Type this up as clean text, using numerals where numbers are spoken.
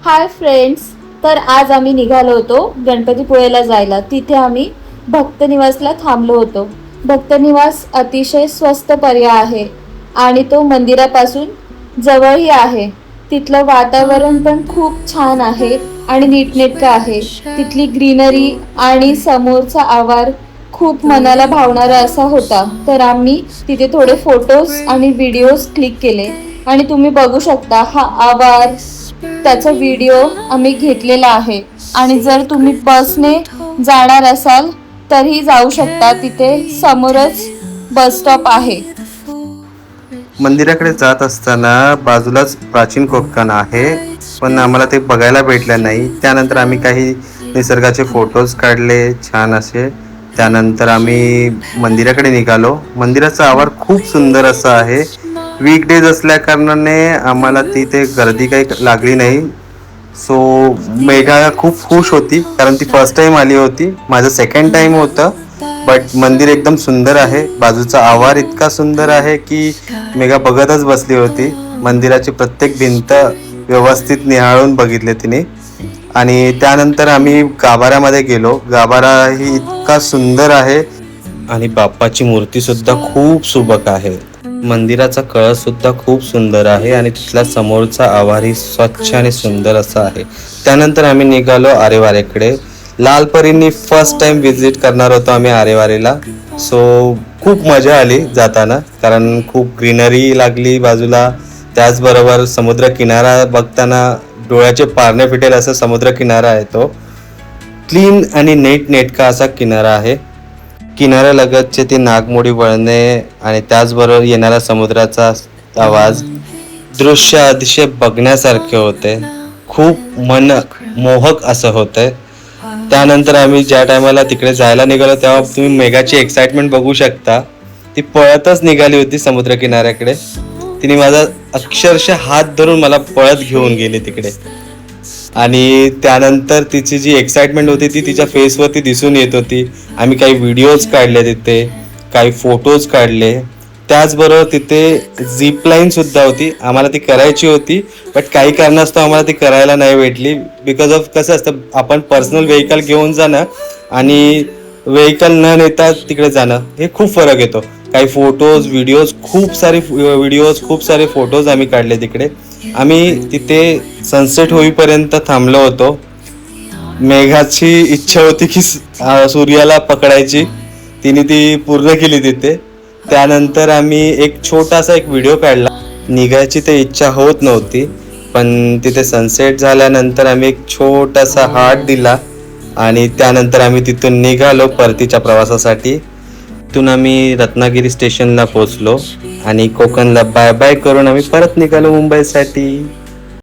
Hi friends. तर आज आम्ही निघालो होतो गणपतीपुळेला जायला. तिथे आम्ही भक्तनिवासला थांबलो होतो. भक्तनिवास अतिशय स्वस्त पर्याय आहे आणि तो मंदिरापासून जवळही आहे. तिथलं वातावरण पण खूप छान आहे आणि नीटनेटकं आहे. तिथली ग्रीनरी आणि समोरचा आवार खूप मनाला भावणारा असा होता. तर आम्ही तिथे थोडे फोटोज आणि व्हिडिओज क्लिक केले आणि तुम्ही बघू शकता हा आवार, त्याचा व्हिडिओ आम्ही घेतलेला आहे. आणि जर तुम्ही बसने जाणार असाल तरीही जाऊ शकता. तिथे समोरच बस स्टॉप आहे. मंदिराकडे जात असताना बाजूलाच प्राचीन कोपकान आहे, पण आम्हाला ते बघायला भेटलं नाही. त्यानंतर आम्ही काही निसर्गाचे फोटोज काढले छान असे. त्यानंतर आम्ही मंदिराकडे निघालो. मंदिराचा आवार खूप सुंदर असा आहे. वीकडेज असल्या कारणाने आम्हाला तिथे गर्दी काही लागली नाही. सो मेघा खूप खुश होती कारण ती फर्स्ट टाइम आली होती. माझं सेकंड टाइम होतं. बट मंदिर एकदम सुंदर आहे. बाजूचा आवार इतका सुंदर आहे की मेघा बघतच बसली होती. मंदिराची प्रत्येक भिंत व्यवस्थित निहाळून बघितले तिने. आणि त्यानंतर आम्ही गाभाऱ्यामध्ये गेलो. गाभारा ही इतका सुंदर आहे आणि बाप्पाची मूर्ती सुद्धा खूप सुबक आहे. मंदिराचा कळस सुद्धा खूप सुंदर आहे आणि तिथला समोरचा आवारही स्वच्छ आणि सुंदर असा आहे. त्यानंतर आम्ही निघालो आरेवारेकडे. लालपरींनी फर्स्ट टाइम विजिट करणार होतो आम्ही आरेवारेला. सो खूप मजा आली जाताना कारण खूप ग्रीनरी लागली बाजूला. त्याचबरोबर समुद्र किनारा बघताना डोळ्याचे पारणे फिटेल असा समुद्र किनारा आहे तो. क्लीन आणि नेटनेटका असा किनारा आहे. किनाऱ्यालगतचे ते नागमोडी वळणे आणि त्याचबरोबर येणारा समुद्राचा आवाज, दृश्य अतिशय बघण्यासारखे होते. खूप मन मोहक असं होतंय. त्यानंतर आम्ही ज्या टायमाला तिकडे जायला निघालो तेव्हा तुम्ही मेघाची एक्साइटमेंट बघू शकता. ती पळतच निघाली होती समुद्र किनाऱ्याकडे. तिने माझा अक्षरशः हात धरून मला पळत घेऊन गेली तिकडे. आणि त्यानंतर तिची जी एक्साइटमेंट होती ती तिच्या फेसवरती दिसून येत होती. आम्ही काही व्हिडिओज काढले तिथे, काही फोटोज काढले. त्याचबरोबर तिथे झिप लाईन सुद्धा होती. आम्हाला ती करायची होती बट काही कारणास्तव आम्हाला ती करायला नाही भेटली. बिकॉज ऑफ कसं असतं, आपण पर्सनल व्हेकल घेऊन जाणं आणि व्हेकल न नेता तिकडे जाणं हे खूप फरक येतो. काही फोटोज व्हिडिओज खूप सारे फोटोज आम्ही काढले तिकडे. आम्ही तिथे सनसेट होईपर्यंत थांबलो होतो. मेघाची इच्छा होती की सूर्याला पकडायची, तिने ती पूर्ण केली तिथे. त्यानंतर आम्ही एक छोटासा व्हिडिओ काढला. निघायची ते इच्छा होत नव्हती पण तिथे सनसेट झाल्यानंतर आम्ही एक छोटासा हार्ट दिला आणि त्यानंतर आम्ही तिथून निघालो परतीच्या प्रवासासाठी. तिथून आम्ही रत्नागिरी स्टेशनला पोहोचलो आणि कोकणला बाय बाय करून आम्ही परत निघालो मुंबईसाठी.